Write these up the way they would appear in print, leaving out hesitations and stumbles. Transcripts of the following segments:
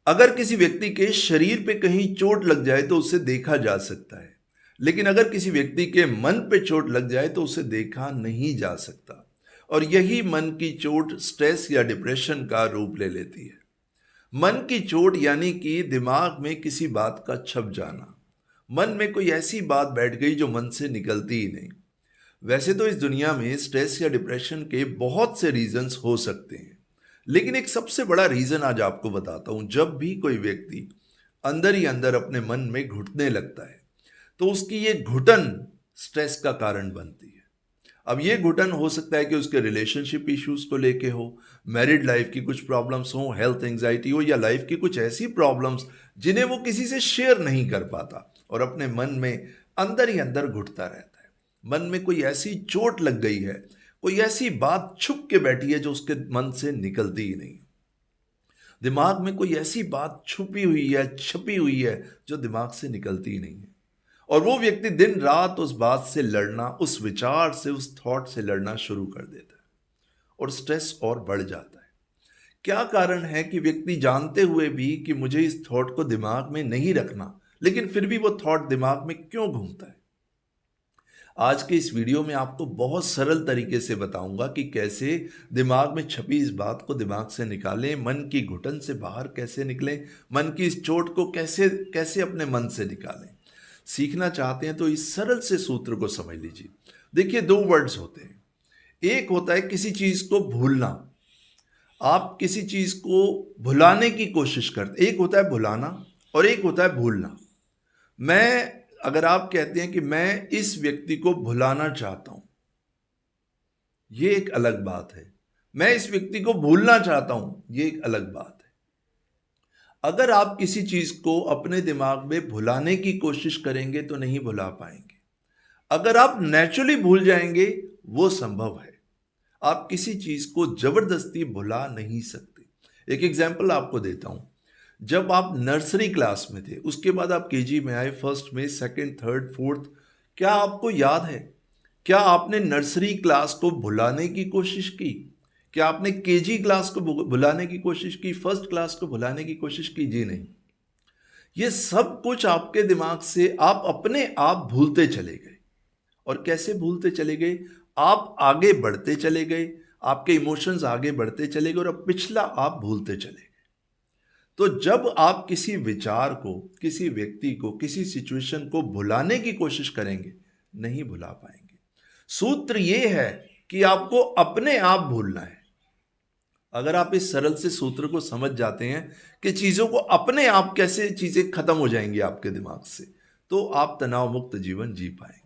अगर किसी व्यक्ति के शरीर पे कहीं चोट लग जाए तो उसे देखा जा सकता है, लेकिन अगर किसी व्यक्ति के मन पे चोट लग जाए तो उसे देखा नहीं जा सकता। और यही मन की चोट स्ट्रेस या डिप्रेशन का रूप ले लेती है। मन की चोट यानी कि दिमाग में किसी बात का छप जाना। मन में कोई ऐसी बात बैठ गई जो मन से निकलती ही नहीं। वैसे तो इस दुनिया में स्ट्रेस या डिप्रेशन के बहुत से रीजंस हो सकते हैं, लेकिन एक सबसे बड़ा रीजन आज आपको बताता हूं। जब भी कोई व्यक्ति अंदर ही अंदर अपने मन में घुटने लगता है तो उसकी ये घुटन स्ट्रेस का कारण बनती है। अब ये घुटन हो सकता है कि उसके रिलेशनशिप इश्यूज को लेके हो, मैरिड लाइफ की कुछ प्रॉब्लम्स हो, हेल्थ एंजाइटी हो, या लाइफ की कुछ ऐसी प्रॉब्लम्स जिन्हें वो किसी से शेयर नहीं कर पाता और अपने मन में अंदर ही अंदर घुटता रहता है। मन में कोई ऐसी चोट लग गई है, कोई ऐसी बात छुप के बैठी है जो उसके मन से निकलती ही नहीं। दिमाग में कोई ऐसी बात छुपी हुई है, छपी हुई है जो दिमाग से निकलती ही नहीं है। और वो व्यक्ति दिन रात उस बात से लड़ना, उस विचार से, उस थॉट से लड़ना शुरू कर देता है और स्ट्रेस और बढ़ जाता है। क्या कारण है कि व्यक्ति जानते हुए भी कि मुझे इस थॉट को दिमाग में नहीं रखना, लेकिन फिर भी वो थॉट दिमाग में क्यों घूमता है? आज के इस वीडियो में आपको बहुत सरल तरीके से बताऊंगा कि कैसे दिमाग में छपी इस बात को दिमाग से निकालें, मन की घुटन से बाहर कैसे निकलें, मन की इस चोट को कैसे कैसे अपने मन से निकालें। सीखना चाहते हैं तो इस सरल से सूत्र को समझ लीजिए। देखिए, दो वर्ड्स होते हैं। एक होता है किसी चीज को भूलना। आप किसी चीज को भुलाने की कोशिश करते, एक होता है भुलाना और एक होता है भूलना। मैं अगर आप कहते हैं कि मैं इस व्यक्ति को भुलाना चाहता हूं, ये एक अलग बात है। मैं इस व्यक्ति को भूलना चाहता हूं, ये एक अलग बात है। अगर आप किसी चीज को अपने दिमाग में भुलाने की कोशिश करेंगे तो नहीं भुला पाएंगे। अगर आप नेचुरली भूल जाएंगे, वो संभव है। आप किसी चीज को जबरदस्ती भुला नहीं सकते। एक एग्जाम्पल आपको देता हूं। जब आप नर्सरी क्लास में थे, उसके बाद आप केजी में आए, फर्स्ट में, सेकंड, थर्ड, फोर्थ, क्या आपको याद है? क्या आपने नर्सरी क्लास को भुलाने की कोशिश की? क्या आपने केजी क्लास को भुलाने की कोशिश की? फर्स्ट क्लास को भुलाने की कोशिश की? जी नहीं। ये सब कुछ आपके दिमाग से आप अपने आप भूलते चले गए। और कैसे भूलते चले गए? आप आगे बढ़ते चले गए, आपके इमोशंस आगे बढ़ते चले गए और अब पिछला आप भूलते चले गए। तो जब आप किसी विचार को, किसी व्यक्ति को, किसी सिचुएशन को भुलाने की कोशिश करेंगे, नहीं भुला पाएंगे। सूत्र यह है कि आपको अपने आप भूलना है। अगर आप इस सरल से सूत्र को समझ जाते हैं कि चीजों को अपने आप कैसे चीजें खत्म हो जाएंगी आपके दिमाग से, तो आप तनाव मुक्त जीवन जी पाएंगे।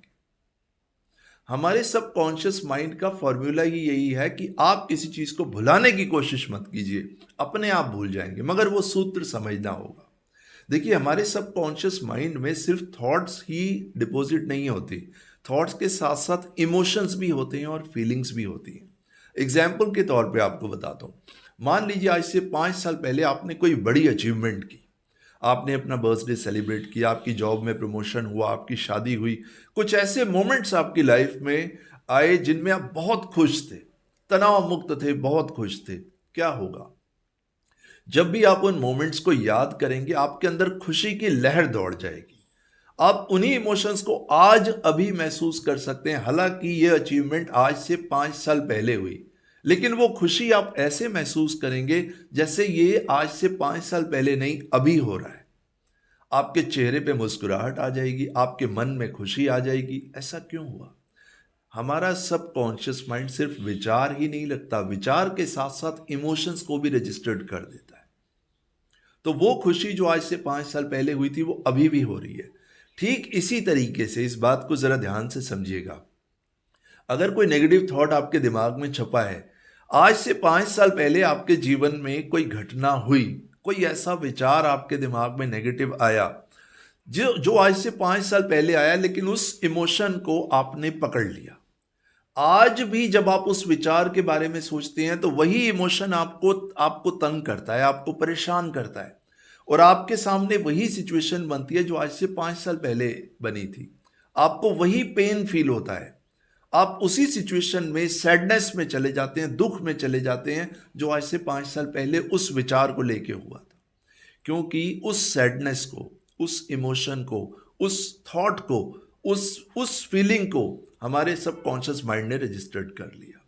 हमारे सबकॉन्शियस माइंड का फॉर्मूला ही यही है कि आप किसी चीज को भुलाने की कोशिश मत कीजिए, अपने आप भूल जाएंगे। मगर वो सूत्र समझना होगा। देखिए, हमारे सबकॉन्शियस माइंड में सिर्फ थॉट्स ही डिपॉजिट नहीं होते। थॉट्स के साथ साथ इमोशंस भी होते हैं और फीलिंग्स भी होती हैं। एग्जाम्पल के तौर पे आपको बताता हूँ। मान लीजिए आज से 5 साल पहले आपने कोई बड़ी अचीवमेंट की। आपने अपना बर्थडे सेलिब्रेट किया, आपकी जॉब में प्रमोशन हुआ, आपकी शादी हुई। कुछ ऐसे मोमेंट्स आपकी लाइफ में आए जिनमें आप बहुत खुश थे, तनाव मुक्त थे, बहुत खुश थे। क्या होगा? जब भी आप उन मोमेंट्स को याद करेंगे, आपके अंदर खुशी की लहर दौड़ जाएगी। आप उन्हीं इमोशंस को आज अभी महसूस कर सकते हैं। हालांकि ये अचीवमेंट आज से 5 साल पहले हुई, लेकिन वो खुशी आप ऐसे महसूस करेंगे जैसे ये आज से 5 साल पहले नहीं, अभी हो रहा है। आपके चेहरे पे मुस्कुराहट आ जाएगी, आपके मन में खुशी आ जाएगी। ऐसा क्यों हुआ? हमारा सबकॉन्शियस माइंड सिर्फ विचार ही नहीं लगता, विचार के साथ साथ इमोशंस को भी रजिस्टर्ड कर देता है। तो वो खुशी जो आज से 5 साल पहले हुई थी, वो अभी भी हो रही है। ठीक इसी तरीके से इस बात को जरा ध्यान से समझिएगा। अगर कोई नेगेटिव थॉट आपके दिमाग में छपा है, आज से 5 साल पहले आपके जीवन में कोई घटना हुई, कोई ऐसा विचार आपके दिमाग में नेगेटिव आया जो जो आज से 5 साल पहले आया, लेकिन उस इमोशन को आपने पकड़ लिया। आज भी जब आप उस विचार के बारे में सोचते हैं तो वही इमोशन आपको आपको तंग करता है, आपको परेशान करता है और आपके सामने वही सिचुएशन बनती है जो आज से 5 साल पहले बनी थी। आपको वही पेन फील होता है। आप उसी सिचुएशन में सैडनेस में चले जाते हैं, दुख में चले जाते हैं जो आज से 5 साल पहले उस विचार को लेके हुआ था। क्योंकि उस सैडनेस को, उस इमोशन को, उस थॉट को, उस फीलिंग को हमारे सबकॉन्शियस माइंड ने रजिस्टर्ड कर लिया।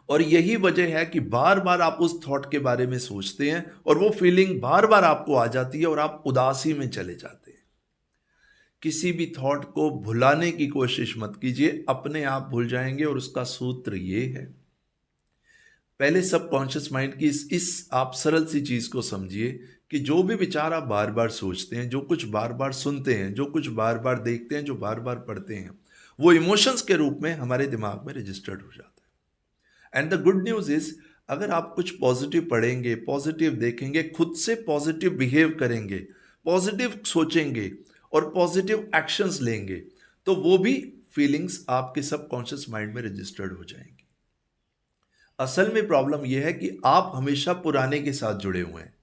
और यही वजह है कि बार बार आप उस थॉट के बारे में सोचते हैं और वो फीलिंग बार बार आपको आ जाती है और आप उदासी में चले जाते हैं। किसी भी थॉट को भुलाने की कोशिश मत कीजिए, अपने आप भूल जाएंगे। और उसका सूत्र ये है, पहले सबकॉन्शियस माइंड की इस आप सरल सी चीज को समझिए कि जो भी विचार आप बार बार सोचते हैं, जो कुछ बार बार सुनते हैं, जो कुछ बार बार देखते हैं, जो बार बार पढ़ते हैं, वो इमोशंस के रूप में हमारे दिमाग में रजिस्टर्ड हो जाता है। And the good news is, अगर आप कुछ पॉजिटिव पढ़ेंगे, पॉजिटिव देखेंगे, खुद से पॉजिटिव बिहेव करेंगे, पॉजिटिव सोचेंगे और पॉजिटिव एक्शंस लेंगे, तो वो भी फीलिंग्स आपके सबकॉन्शियस माइंड में रजिस्टर्ड हो जाएंगी। असल में प्रॉब्लम यह है कि आप हमेशा पुराने के साथ जुड़े हुए हैं,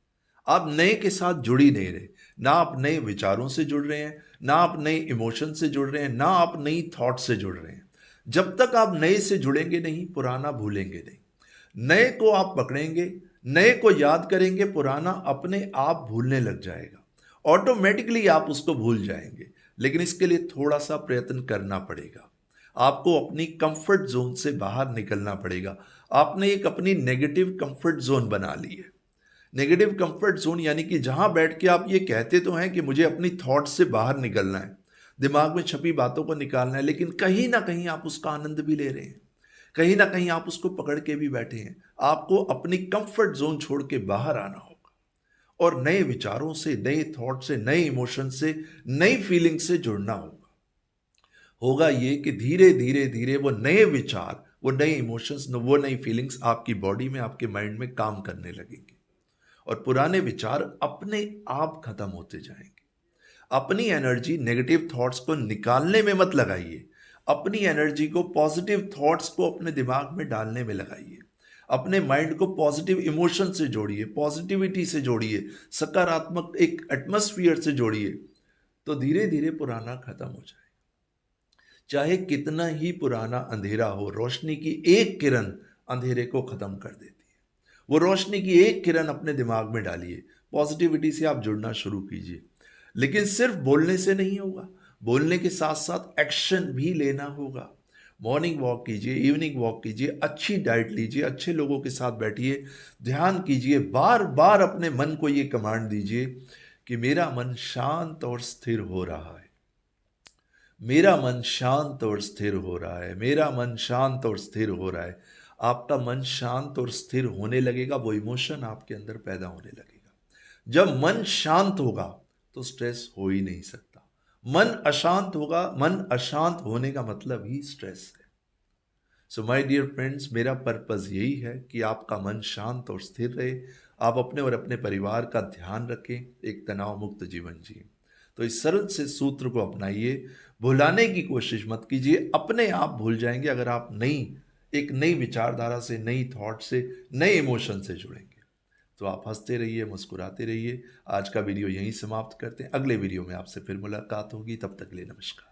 आप नए के साथ जुड़ ही नहीं रहे। ना आप नए विचारों से जुड़ रहे हैं, ना आप नए इमोशन से जुड़ रहे हैं, ना आप नई थॉट से जुड़ रहे हैं। जब तक आप नए से जुड़ेंगे नहीं, पुराना भूलेंगे नहीं। नए को आप पकड़ेंगे, नए को याद करेंगे, पुराना अपने आप भूलने लग जाएगा। ऑटोमेटिकली आप उसको भूल जाएंगे, लेकिन इसके लिए थोड़ा सा प्रयत्न करना पड़ेगा। आपको अपनी कंफर्ट जोन से बाहर निकलना पड़ेगा। आपने एक अपनी नेगेटिव कंफर्ट जोन बना ली है। नेगेटिव कंफर्ट जोन यानी कि जहां बैठ के आप ये कहते तो हैं कि मुझे अपनी थॉट से बाहर निकलना है, दिमाग में छपी बातों को निकालना है, लेकिन कहीं ना कहीं आप उसका आनंद भी ले रहे हैं, कहीं ना कहीं आप उसको पकड़ के भी बैठे हैं। आपको अपनी कंफर्ट जोन छोड़ के बाहर आना होगा और नए विचारों से, नए थॉट से, नए इमोशन से, नई फीलिंग से जुड़ना होगा। होगा ये कि धीरे धीरे धीरे वो नए विचार, वो नए इमोशंस, वो नई फीलिंग्स आपकी बॉडी में, आपके माइंड में काम करने लगेंगे और पुराने विचार अपने आप खत्म होते जाएंगे। अपनी एनर्जी नेगेटिव थॉट्स को निकालने में मत लगाइए, अपनी एनर्जी को पॉजिटिव थॉट्स को अपने दिमाग में डालने में लगाइए। अपने माइंड को पॉजिटिव इमोशन से जोड़िए, पॉजिटिविटी से जोड़िए, सकारात्मक एक एटमॉस्फेयर से जोड़िए, तो धीरे धीरे पुराना खत्म हो जाए। चाहे कितना ही पुराना अंधेरा हो, रोशनी की एक किरण अंधेरे को खत्म कर देती है। वो रोशनी की एक किरण अपने दिमाग में डालिए, पॉजिटिविटी से आप जुड़ना शुरू कीजिए। लेकिन सिर्फ बोलने से नहीं होगा, बोलने के साथ साथ एक्शन भी लेना होगा। मॉर्निंग वॉक कीजिए, इवनिंग वॉक कीजिए, अच्छी डाइट लीजिए, अच्छे लोगों के साथ बैठिए, ध्यान कीजिए, बार बार अपने मन को ये कमांड दीजिए कि मेरा मन शांत और स्थिर हो रहा है, मेरा मन शांत और स्थिर हो रहा है, मेरा मन शांत और स्थिर हो रहा है। आपका मन शांत और स्थिर होने लगेगा, वो इमोशन आपके अंदर पैदा होने लगेगा। जब मन शांत होगा तो स्ट्रेस हो ही नहीं सकता। मन अशांत होगा, मन अशांत होने का मतलब ही स्ट्रेस है। सो माय डियर फ्रेंड्स, मेरा पर्पस यही है कि आपका मन शांत और स्थिर रहे, आप अपने और अपने परिवार का ध्यान रखें, एक तनाव मुक्त जीवन जिए। तो इस सरल से सूत्र को अपनाइए, भुलाने की कोशिश मत कीजिए, अपने आप भूल जाएंगे अगर आप एक नई विचारधारा से, नई थॉट से, नए इमोशन से जुड़ेंगे। तो आप हंसते रहिए, मुस्कुराते रहिए। आज का वीडियो यहीं समाप्त करते हैं, अगले वीडियो में आपसे फिर मुलाकात होगी, तब तक के लिए नमस्कार।